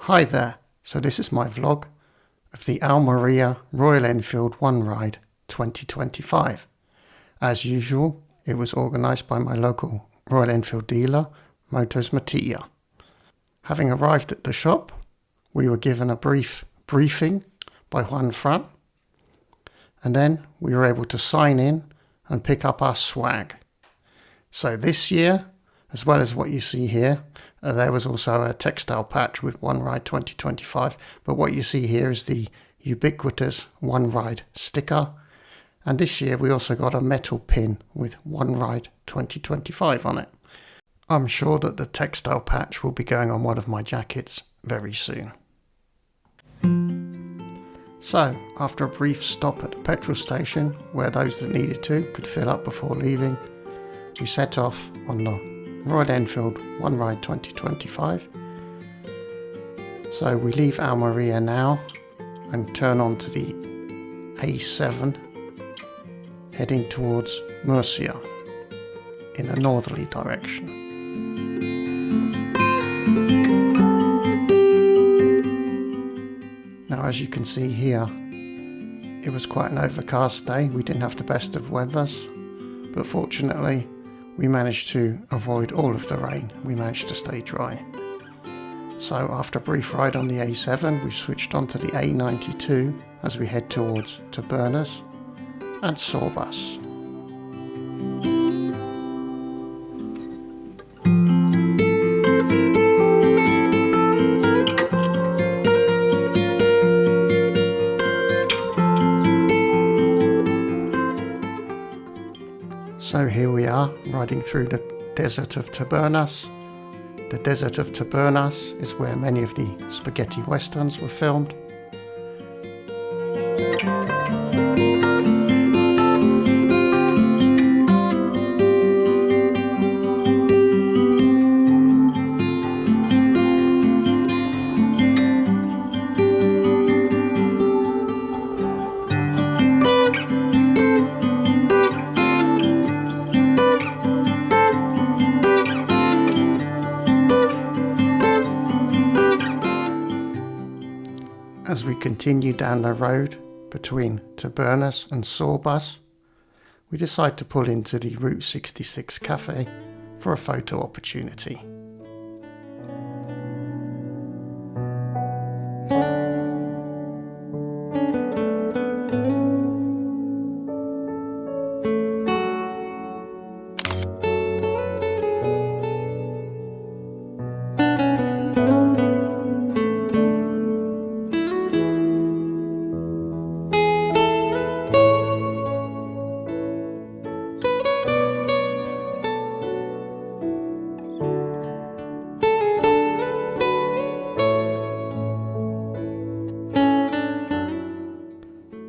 Hi there, so this is my vlog of the Almería Royal Enfield One Ride 2025. As usual, it was organised by my local Royal Enfield dealer, Motos Matilla. Having arrived at the shop, we were given a brief briefing by Juan Fran, and then we were able to sign in and pick up our swag. So this year, as well as what you see here, there was also a textile patch with One Ride 2025, but what you see here is the ubiquitous One Ride sticker. And this year we also got a metal pin with One Ride 2025 on it. I'm sure that the textile patch will be going on one of my jackets very soon. So, after a brief stop at the petrol station, where those that needed to could fill up before leaving, we set off on the Royal Enfield One Ride 2025. So we leave Almería now and turn on to the A7, heading towards Murcia in a northerly direction. Now, as you can see here, it was quite an overcast day. We didn't have the best of weathers, but fortunately we managed to avoid all of the rain. We managed to stay dry. So after a brief ride on the A7, we switched on to the A92 as we head towards Carboneras and Sorbas. So here we are, riding through the desert of Carboneras. The desert of Carboneras is where many of the spaghetti westerns were filmed. As we continue down the road between Carboneras and Sorbas, we decide to pull into the Route 66 cafe for a photo opportunity.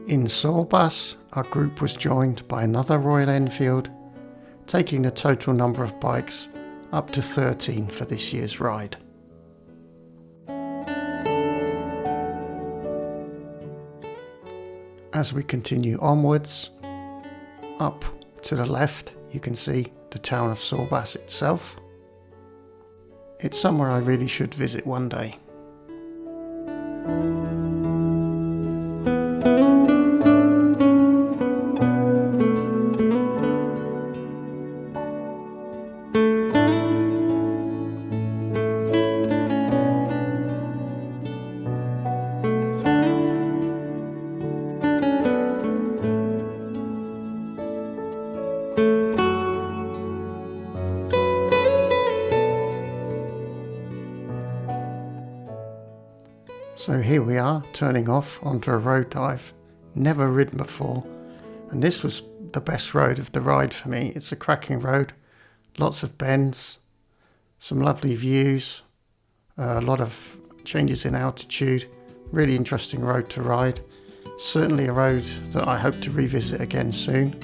In Sorbas, our group was joined by another Royal Enfield, taking the total number of bikes up to 13 for this year's ride. As we continue onwards, up to the left you can see the town of Sorbas itself. It's somewhere I really should visit one day. So here we are, turning off onto a road that I've never ridden before, and this was the best road of the ride for me. It's a cracking road, lots of bends, some lovely views, a lot of changes in altitude, really interesting road to ride. Certainly a road that I hope to revisit again soon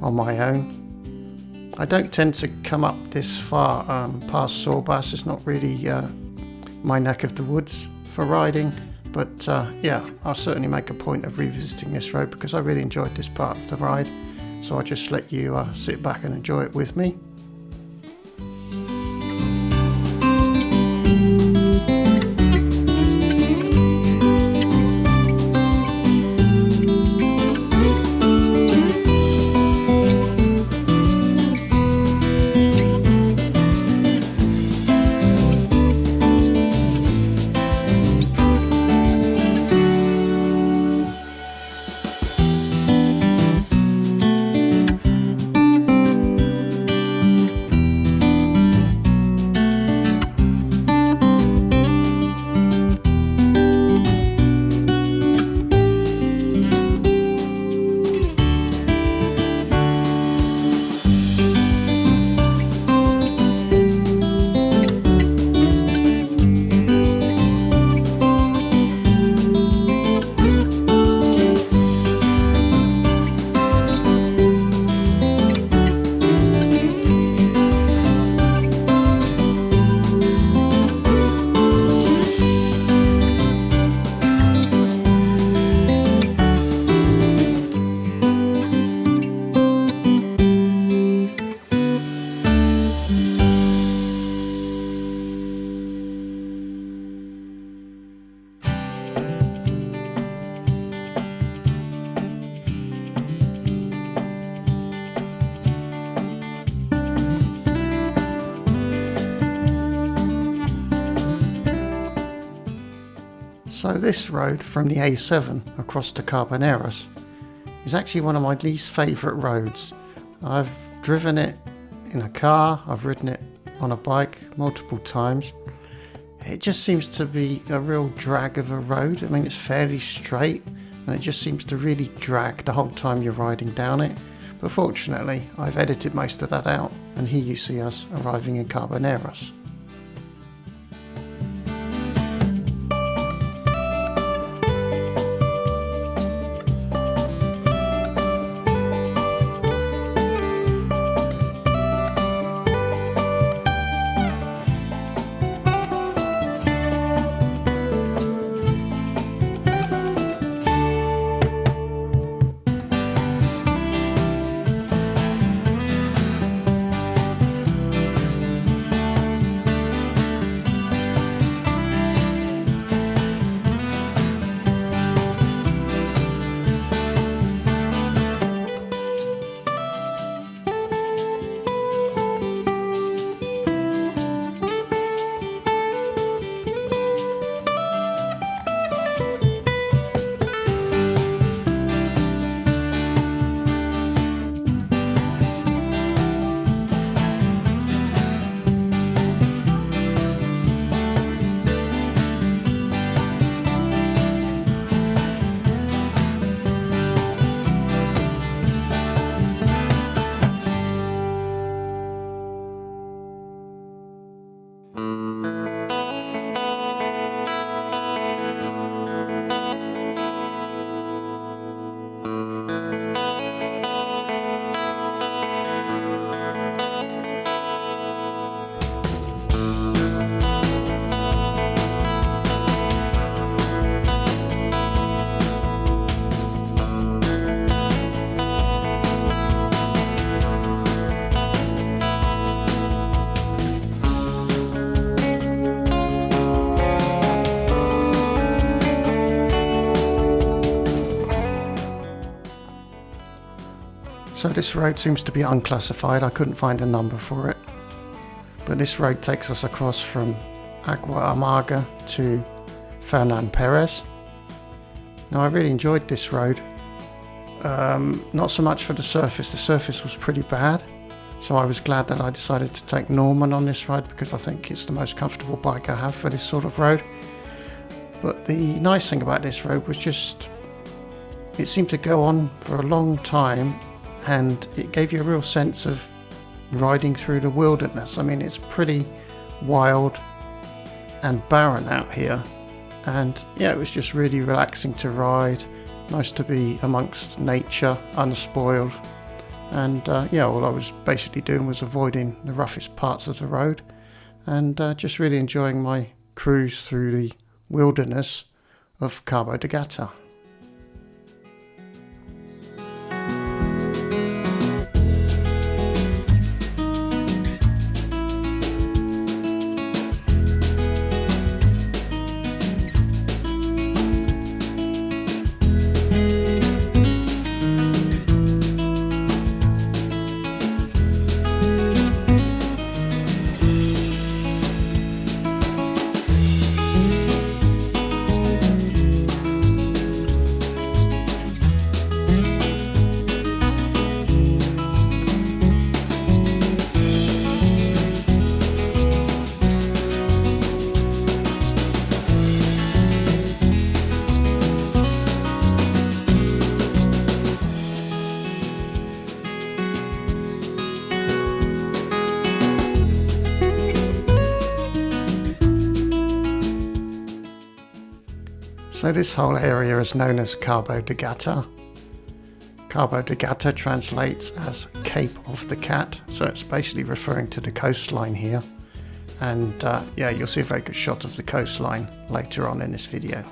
on my own. I don't tend to come up this far past Sorbas. It's not really my neck of the woods for riding, but yeah, I'll certainly make a point of revisiting this road because I really enjoyed this part of the ride. So I'll just let you sit back and enjoy it with me. So this road from the A7 across to Carboneras is actually one of my least favourite roads. I've driven it in a car, I've ridden it on a bike multiple times. It just seems to be a real drag of a road. I mean, it's fairly straight and it just seems to really drag the whole time you're riding down it. But fortunately, I've edited most of that out, and here you see us arriving in Carboneras. So this road seems to be unclassified. I couldn't find a number for it. But this road takes us across from Agua Amarga to Fernan Perez. Now I really enjoyed this road. Not so much for the surface. The surface was pretty bad. So I was glad that I decided to take Norman on this ride because I think it's the most comfortable bike I have for this sort of road. But the nice thing about this road was just it seemed to go on for a long time, and it gave you a real sense of riding through the wilderness. I mean, it's pretty wild and barren out here, and yeah, it was just really relaxing to ride. Nice to be amongst nature, unspoiled, and yeah, all I was basically doing was avoiding the roughest parts of the road and just really enjoying my cruise through the wilderness of Cabo de Gata. So this whole area is known as Cabo de Gata. Cabo de Gata translates as Cape of the Cat, so it's basically referring to the coastline here. And yeah, you'll see a very good shot of the coastline later on in this video.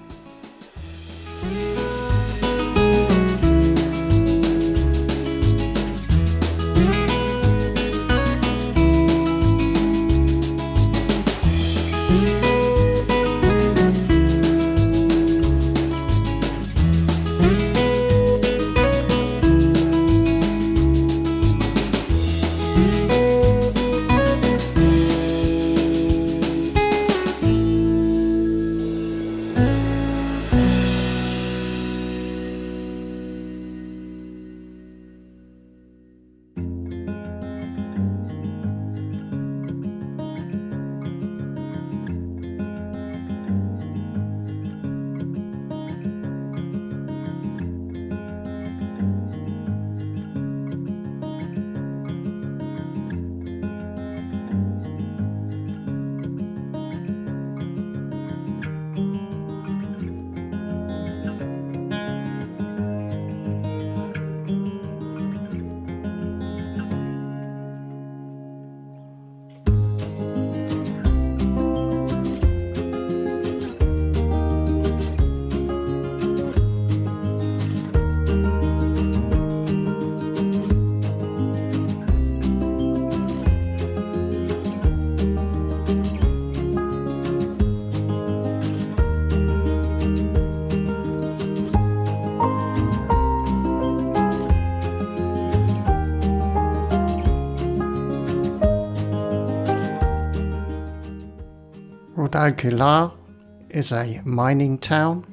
Aguilar is a mining town.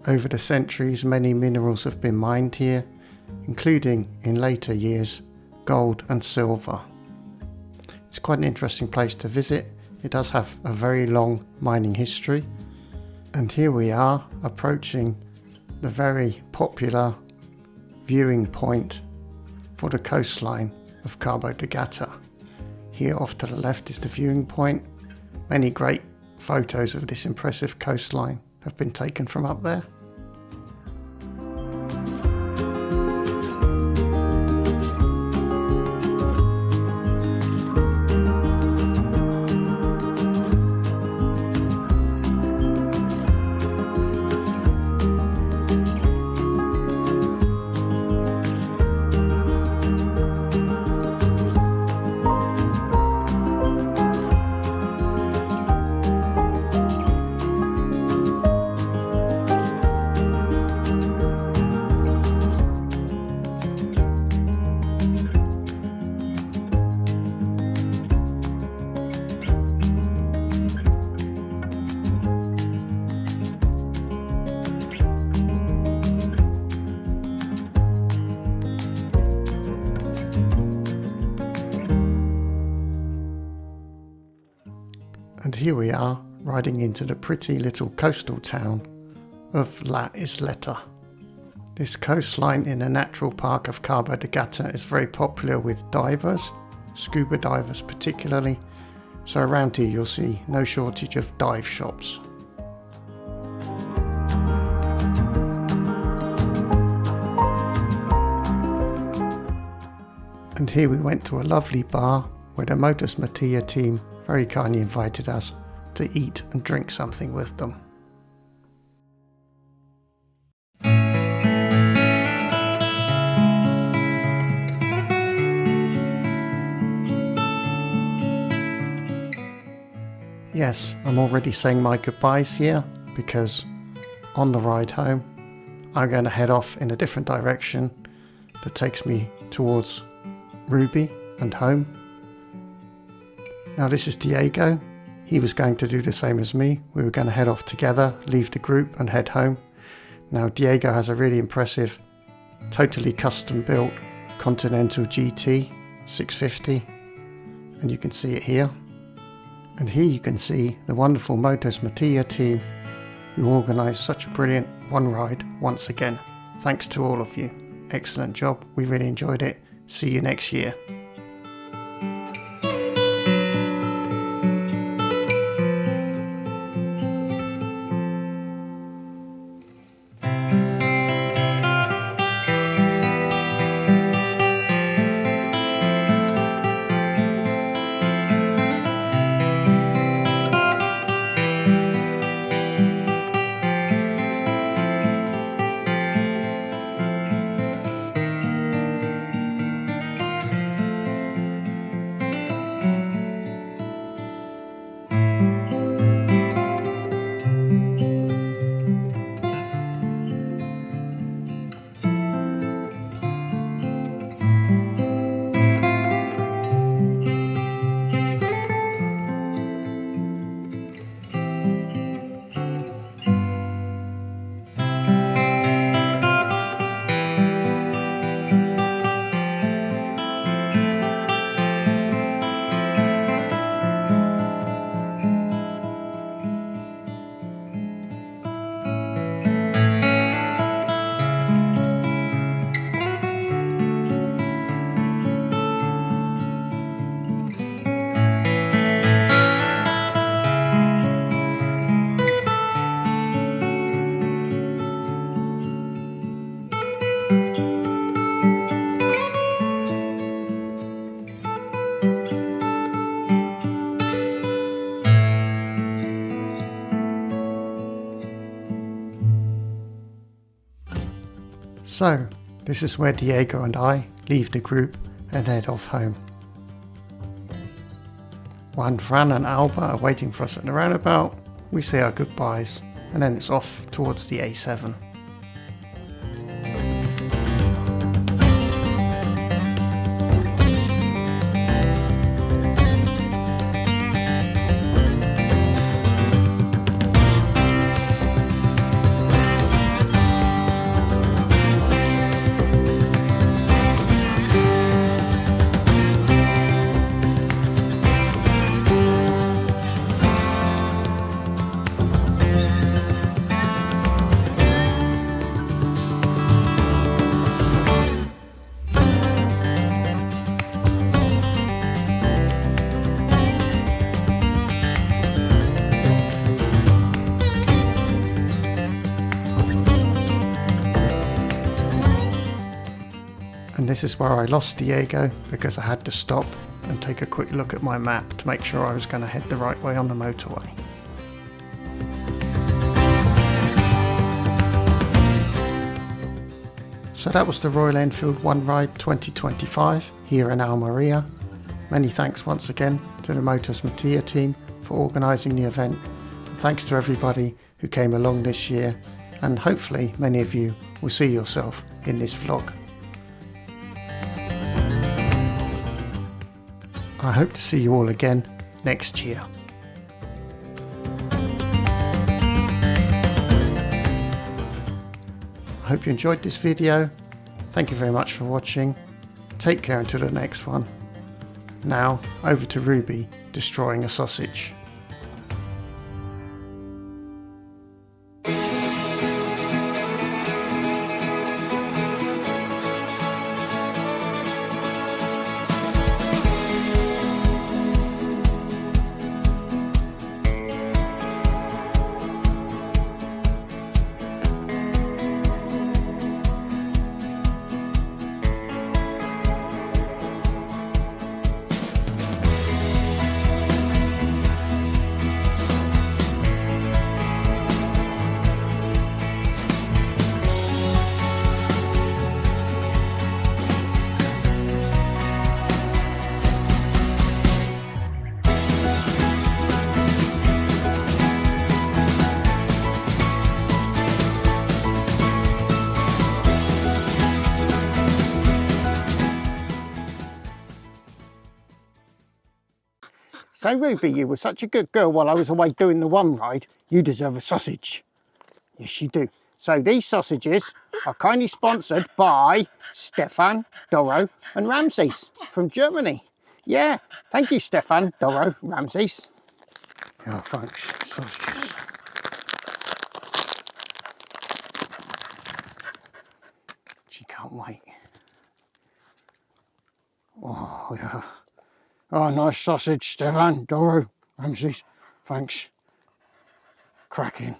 Over the centuries, many minerals have been mined here, including, in later years, gold and silver. It's quite an interesting place to visit. It does have a very long mining history. And here we are, approaching the very popular viewing point for the coastline of Cabo de Gata. Here off to the left is the viewing point. Many great photos of this impressive coastline have been taken from up there. And here we are, riding into the pretty little coastal town of La Isleta. This coastline in the natural park of Cabo de Gata is very popular with divers, scuba divers particularly, so around here you'll see no shortage of dive shops. And here we went to a lovely bar where the Motos Matilla team very kindly invited us to eat and drink something with them. Yes, I'm already saying my goodbyes here because on the ride home I'm going to head off in a different direction that takes me towards Ruby and home. Now this is Diego. He was going to do the same as me. We were going to head off together, leave the group and head home. Now Diego has a really impressive, totally custom built Continental GT 650 and you can see it here. And here you can see the wonderful Motos Matilla team who organised such a brilliant one ride once again. Thanks to all of you. Excellent job. We really enjoyed it. See you next year. So, this is where Diego and I leave the group and head off home. Juan Fran and Alba are waiting for us at the roundabout. We say our goodbyes and then it's off towards the A7. And this is where I lost Diego because I had to stop and take a quick look at my map to make sure I was going to head the right way on the motorway. So that was the Royal Enfield One Ride 2025 here in Almería. Many thanks once again to the Motos Matilla team for organising the event. And thanks to everybody who came along this year, and hopefully many of you will see yourself in this vlog. I hope to see you all again next year. I hope you enjoyed this video. Thank you very much for watching. Take care until the next one. Now over to Ruby destroying a sausage. So Ruby, you were such a good girl while I was away doing the one ride. You deserve a sausage. Yes, you do. So these sausages are kindly sponsored by Stefan, Doro and Ramses from Germany. Yeah, thank you Stefan, Doro, Ramses. Oh, thanks, sausages. She can't wait. Oh, yeah. Oh, nice sausage, Stefan, Doro, Ramses. Thanks. Cracking.